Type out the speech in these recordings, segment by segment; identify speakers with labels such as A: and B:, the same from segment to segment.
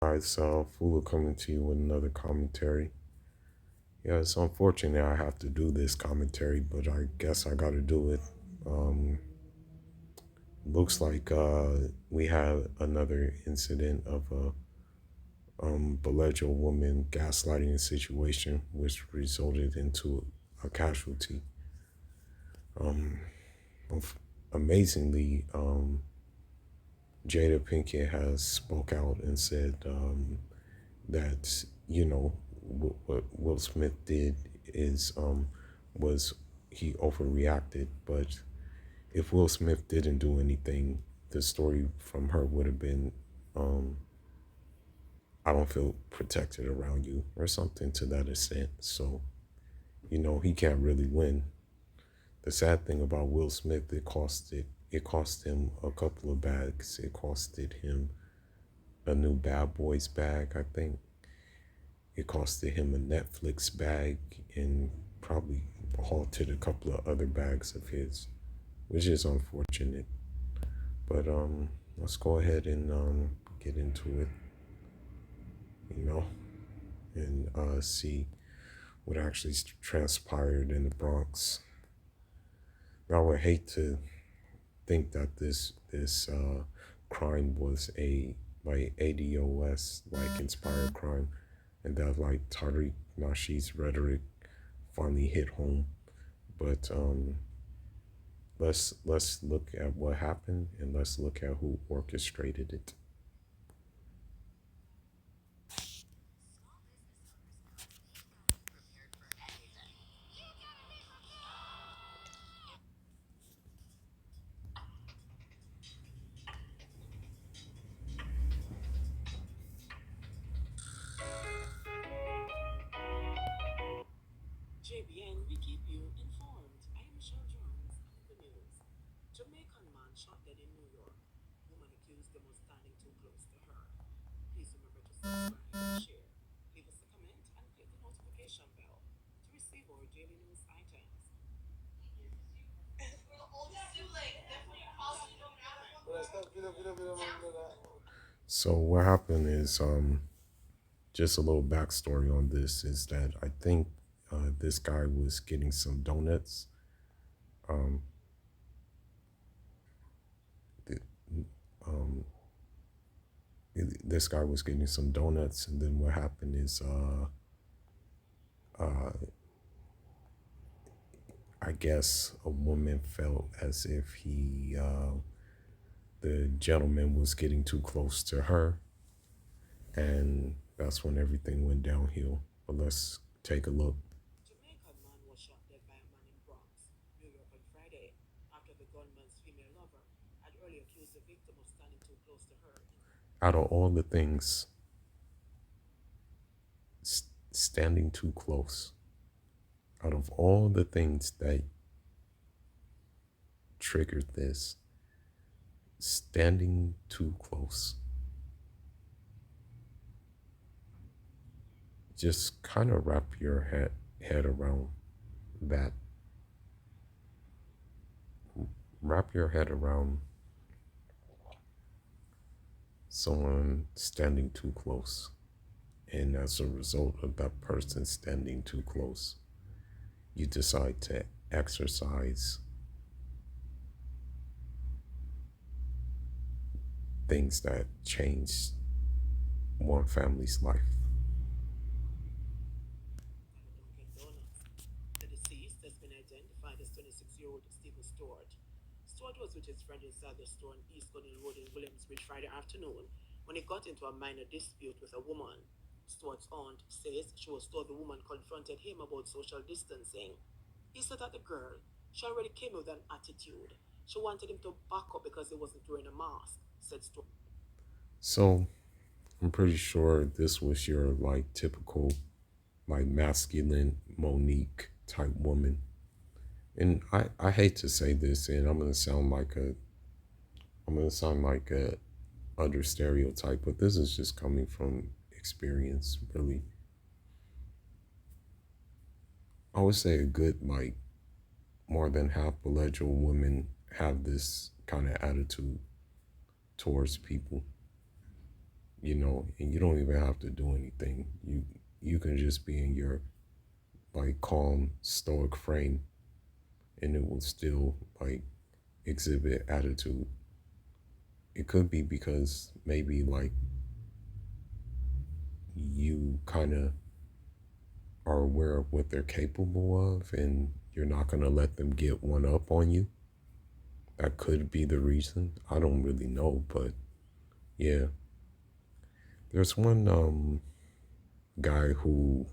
A: Guys, Fula coming to you with another commentary. Yeah, it's unfortunate I have to do this commentary, but I guess I got to do it. Um, Looks like we had another incident of a Baleejo woman gaslighting situation, which resulted into a casualty. Um, Amazingly, Jada Pinkett has spoke out and said that what Will Smith did is was he overreacted. But if Will Smith didn't do anything, the story from her would have been, um, I don't feel protected around you or something to that extent. So he can't really win. The sad thing about Will Smith, it cost him a couple of bags. It costed him a new Bad Boys bag, I think. It costed him a Netflix bag and probably halted a couple of other bags of his, which is unfortunate. But let's go ahead and get into it, you know, and see what actually transpired in the Bronx. Now, I would hate to think that this crime was a like ADOS like inspired crime, and that like Tariq Nasheed's rhetoric finally hit home. But let's look at what happened and let's look at who orchestrated it. So what happened is just a little backstory on this is that I think this guy was getting some donuts. Um, th- um, this guy was getting some donuts, and then what happened is uh, I guess a woman felt as if the gentleman was getting too close to her, and that's when everything went downhill. But let's take a look. Out of all the things, standing too close, out of all the things that triggered this, standing too close, just kind of wrap your head around that. Wrap your head around someone standing too close. And as a result of that person standing too close, you decide to exercise things that change one family's life. So I'm pretty sure this was your like typical like masculine Monique type woman. And I hate to say this, and I'm gonna sound like a under stereotype, but this is just coming from experience, really. I would say a good like more than half Baleejo women have this kind of attitude towards people. and you don't even have to do anything. You can just be in your like calm, stoic frame, and it will still like exhibit attitude. It could be because maybe like you kind of are aware of what they're capable of, and you're not gonna let them get one up on you. That could be the reason. I don't really know, but yeah. There's one guy who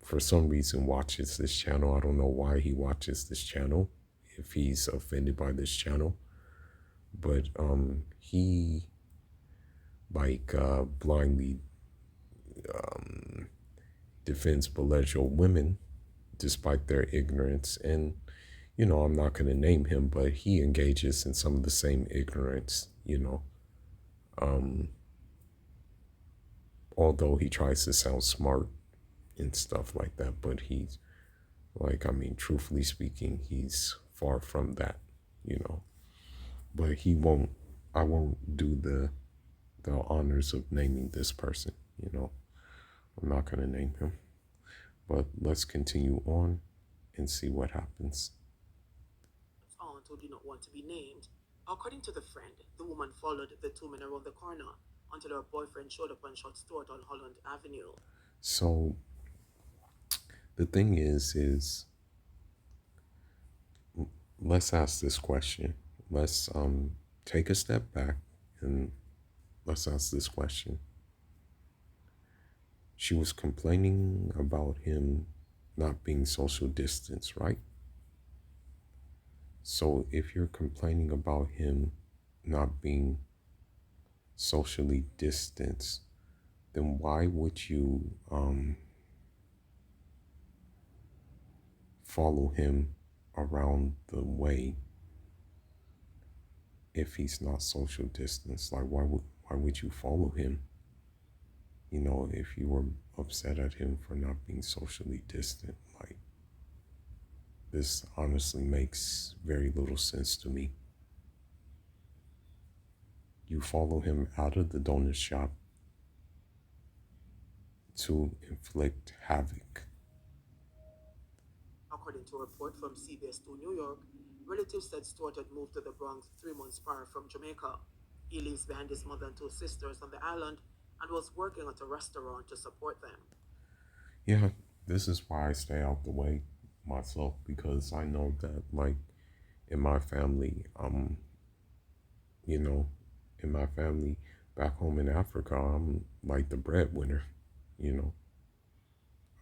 A: for some reason watches this channel. I don't know why he watches this channel, if he's offended by this channel, but he like blindly defends Baleejo women despite their ignorance. And I'm not going to name him, but he engages in some of the same ignorance, although he tries to sound smart and stuff like that. But he's like, I mean, truthfully speaking, he's far from that, you know. But I won't do the honors of naming this person, you know. I'm not going to name him. But let's continue on and see what happens.
B: Aunt who did not want to be named. According to the friend, the woman followed the two men around the corner until her boyfriend showed up and shot Stuart on Holland Avenue.
A: So the thing is let's ask this question. Let's take a step back and let's ask this question. She was complaining about him not being social distance, right? So if you're complaining about him not being socially distanced, then why would you follow him around the way if he's not social distance? Like why would you follow him? If you were upset at him for not being socially distant, like this honestly makes very little sense to me. You follow him out of the donut shop to inflict havoc.
B: According to a report from CBS 2 New York, relatives said Stuart had moved to the Bronx 3 months prior from Jamaica. He leaves behind his mother and two sisters on the island and was working at a restaurant to support them.
A: Yeah, this is why I stay out the way myself, because I know that like in my family, you know, in my family back home in Africa, I'm like the breadwinner, you know.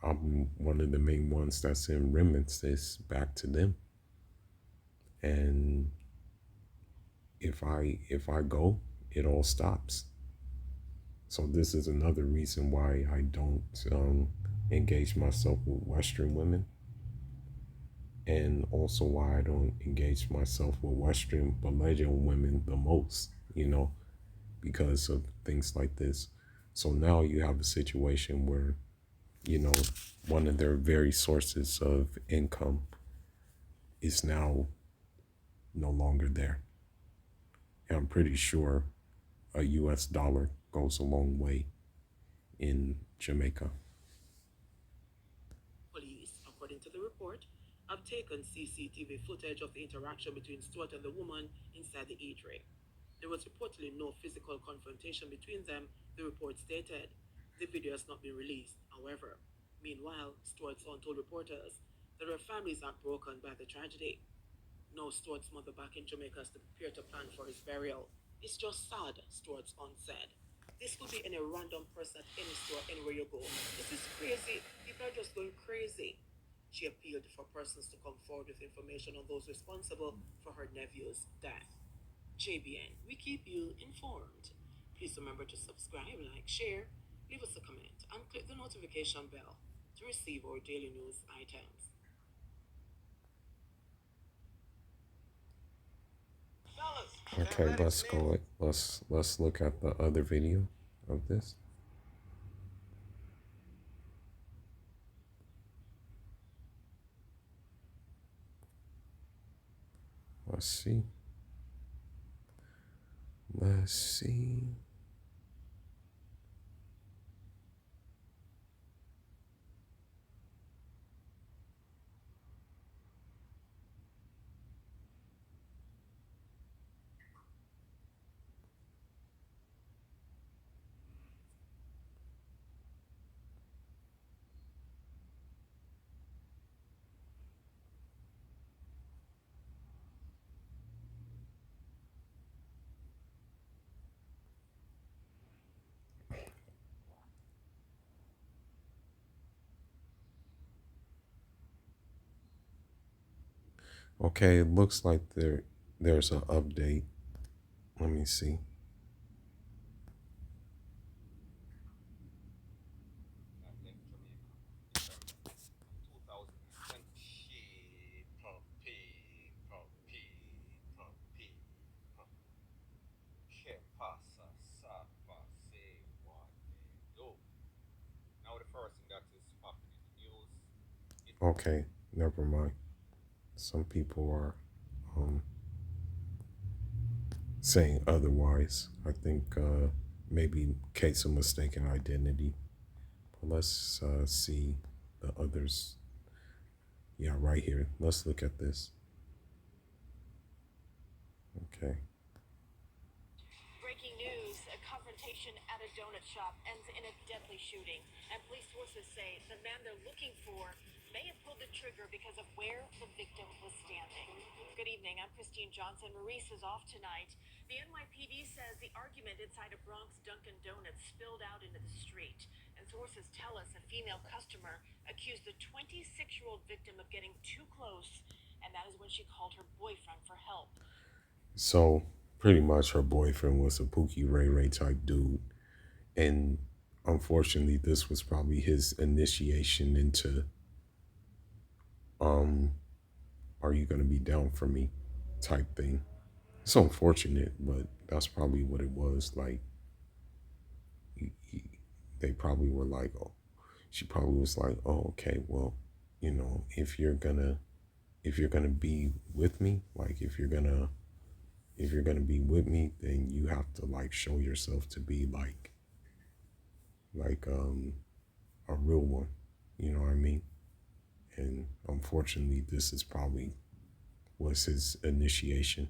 A: I'm one of the main ones that's in remittances back to them. And if I go, it all stops. So this is another reason why I don't engage myself with Western women, and also why I don't engage myself with Western Baleejo women the most, because of things like this. So now you have a situation where, you know, one of their very sources of income is now no longer there. And I'm pretty sure a US dollar goes a long way in Jamaica.
B: Police, according to the report, have taken CCTV footage of the interaction between Stuart and the woman inside the eatery. There was reportedly no physical confrontation between them, the report stated. The video has not been released, however. Meanwhile, Stuart's aunt told reporters that her family is heartbroken by the tragedy. No, Stuart's mother back in Jamaica has to prepare to plan for his burial. It's just sad, Stuart's aunt said. This could be any random person at any store, anywhere you go. This is crazy. People are just going crazy. She appealed for persons to come forward with information on those responsible for her nephew's death. JBN, we keep you informed. Please remember to subscribe, like, share, leave us a comment, and click the notification bell to receive our daily news items.
A: Okay, let's go. Let's look at the other video of this. Let's see. Let's see. Okay, it looks like there's an update. Let me see. Okay, never mind. Some people are um, saying otherwise. I think maybe case of mistaken identity. But let's see the others. Yeah, right here. Let's look at this. Okay.
B: Breaking news, a confrontation at a donut shop ends in a deadly shooting. And police sources say the man they're looking for may have pulled the trigger because of where the victim was standing. Good evening, I'm Christine Johnson. Maurice is off tonight. The NYPD says the argument inside a Bronx Dunkin' Donuts spilled out into the street. And sources tell us a female customer accused the 26-year-old victim of getting too close, and that is when she called her boyfriend for help.
A: So pretty much her boyfriend was a Pookie Ray Ray type dude. And unfortunately, this was probably his initiation into um, are you gonna be down for me type thing. It's unfortunate, but that's probably what it was. Like they probably were like, oh, she probably was like, oh, okay, well, if you're gonna be with me, like if you're gonna be with me, then you have to like show yourself to be like a real one. You know what I mean? And unfortunately, this is probably was his initiation.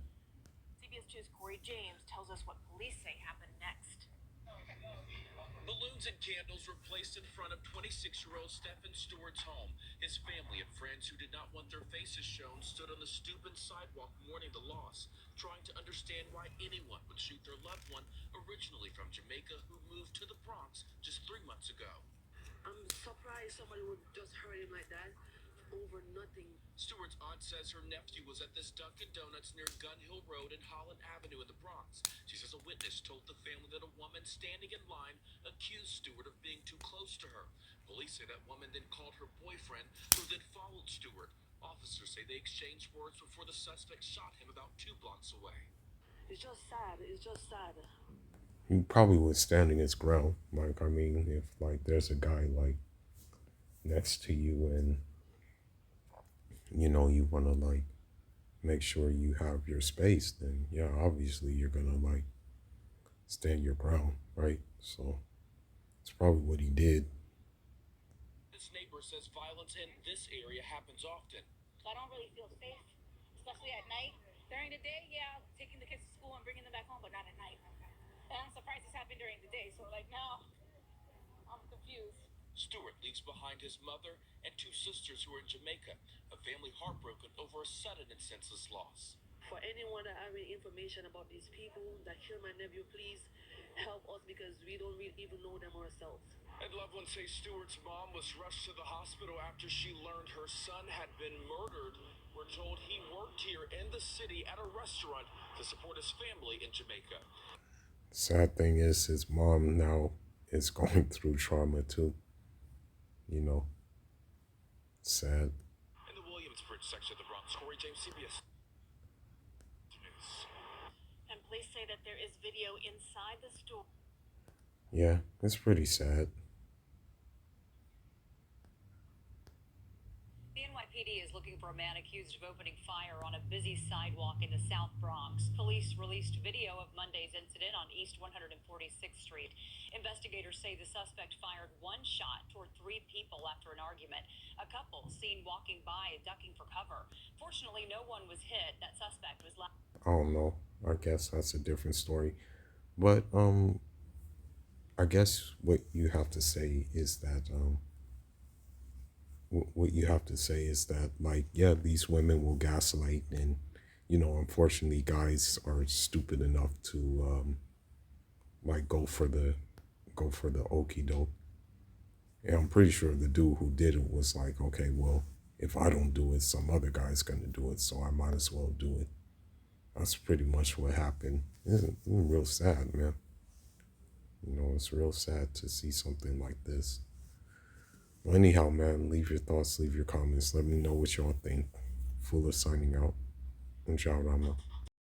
B: CBS 2's Corey James tells us what police say happened next. Balloons and candles were placed in front of 26-year-old Stephen Stewart's home. His family and friends who did not want their faces shown stood on the stoop and sidewalk mourning the loss, trying to understand why anyone would shoot their loved one, originally from Jamaica, who moved to the Bronx just 3 months ago. I'm surprised somebody would just hurt him like that over nothing. Stewart's aunt says her nephew was at this Dunkin' Donuts near Gun Hill Road and Holland Avenue in the Bronx. She says a witness told the family that a woman standing in line accused Stewart of being too close to her. Police say that woman then called her boyfriend, who then followed Stewart. Officers say they exchanged words before the suspect shot him about 2 blocks away. It's just sad. It's just sad.
A: He probably was standing his ground. Like I mean, if like there's a guy like next to you and you want to like make sure you have your space, then yeah, obviously you're gonna like stand your ground, right? So it's probably what he did.
B: This neighbor says violence in this area happens often. So I don't really feel safe, especially at night. During the day, yeah, taking the kids to school and bringing them back home, but not at night. And I'm surprised this happened during the day. So like now, I'm confused. Stewart leaves behind his mother and 2 sisters who are in Jamaica, a family heartbroken over a sudden and senseless loss. For anyone that have any information about these people that killed my nephew, please help us because we don't really even know them ourselves. And loved ones say Stewart's mom was rushed to the hospital after she learned her son had been murdered. We're told he worked here in the city at a restaurant to support his family in Jamaica.
A: Sad thing is, his mom now is going through trauma too. You know, sad.
B: In the Williamsbridge section of the Bronx, Corey James, CBS News. And police say that there is video inside the store.
A: Yeah, it's pretty sad.
B: The NYPD is looking for a man accused of opening fire on a busy sidewalk in the South Bronx. Police released video of Monday's incident on East 146th Street. Investigators say the suspect fired one shot toward 3 people after an argument. A couple seen walking by ducking for cover. Fortunately, no one was hit. That suspect was
A: I don't know. I guess that's a different story. But I guess what you have to say is that what you have to say is that like yeah, these women will gaslight, and unfortunately guys are stupid enough to like go for the okey doke. And I'm pretty sure the dude who did it was like, okay, well, if I don't do it, some other guy's gonna do it, so I might as well do it. That's pretty much what happened. It's real sad, man. It's real sad to see something like this. Well, anyhow, man, leave your thoughts, leave your comments. Let me know what y'all think. Fuller signing out. Inshallah.